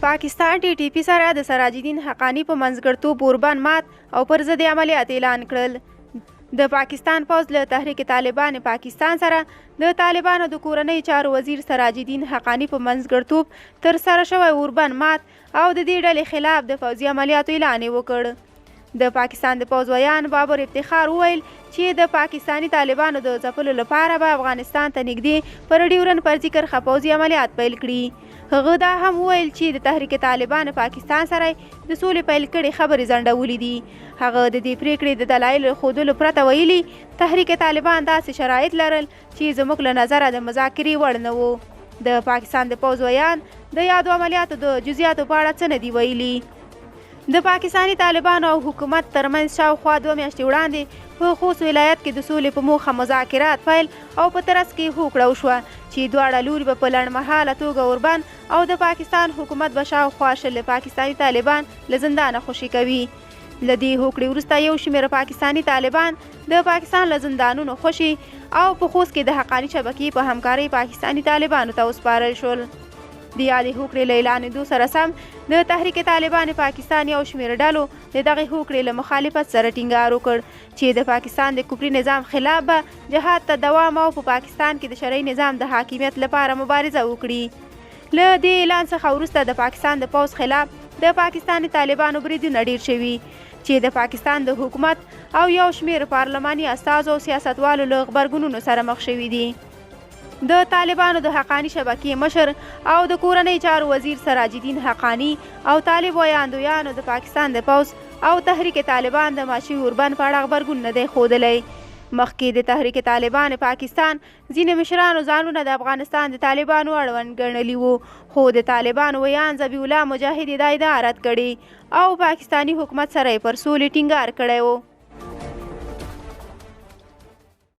پاکستان ټي ټي پي سره د سراج الدین حقاني په منځګړیتوب اوربند مات او پر ضد عملیات اعلان کړل. د پاکستان پوځ له تحریک طالبان پاکستان سره د طالبانو د کورنۍ چارو وزیر سراج الدین حقاني په منځګړیتوب تر سره شوی اوربند مات او د دې ډلې خلاف د پوځي عملیاتو اعلان وکړ. د پاکستان د پوځ ویان بابر افتخار وویل چې د پاکستاني طالبانو د ځپلو لپاره به افغانستان ته نږدې پر ډیورن فرضي کرښه پوځي عملیات پیل کړي. هغه دا هم وویل چې د تحریک طالبان پاکستان سره د سولې پیل کړي خبرې ځنډولې دي. هغه د دې پریکړې د دلایلو ښودلو پرته ویلي تحریک طالبان داسې شرایط لرل چې زموږ له نظره د مذاکرې وړ نه وو. د پاکستان د پوځ ویان د یادو عملیاتو د جزئیاتو په اړه څه نه دي ویلي. د پاکستاني طالبانو او حکومت ترمنځ شاوخوا 2 میاشتې وړاندې په خوست ولایت کې د سولې په موخه مذاکرات پیل او په ترڅ کې هوکړه وشوه چې دواړه لوري به په لنډمهاله توګه اوربند او د پاکستان حکومت به شاوخوا 10 پاکستاني طالبان له زندانه خوشي کوي. له دې هوکړې وروسته یو شمېر پاکستاني طالبان د پاکستان له زندانونو خوشي او په خوست کې د حقاني شبکې په همکارۍ پاکستاني طالبانو ته وسپارل شول. د یادې هوکړې له اعلانېدو سره سم د تحریک طالبان پاکستان یو شمېر ډلو د دغې هوکړې له مخالفت سره ټینګار وکړ چې د پاکستان د کفري نظام خلاف به جهاد ته دوام او په پاکستان کې د شرعي نظام د حاکمیت لپاره مبارزه وکړي. له دې اعلان څخه وروسته د پاکستان د پوځ خلاف د پاکستاني طالبانو بریدونه ډیر شوي چې د پاکستان د حکومت او یو شمېر پارلماني استازو او سیاستوالو له غبرګونونو سره مخ شوي دي. د طالبانو د حقاني شبکې مشر او د کورنۍ چارو وزیر سراج الدین حقاني او طالب ویاندویانو د پاکستان د پوځ او تحریک طالبان د ماشي اوربند په اړه غبرګون نه دی ښودلی. مخکې د تحریک طالبان پاکستان ځینې مشرانو ځانونه د افغانستان د طالبانو اړوند ګڼلي وو، خو د طالبانو ویان ذبیح الله مجاهد دا ادعا رد کړې او پاکستاني حکومت سره یې پر سولې ټینګار کړی و.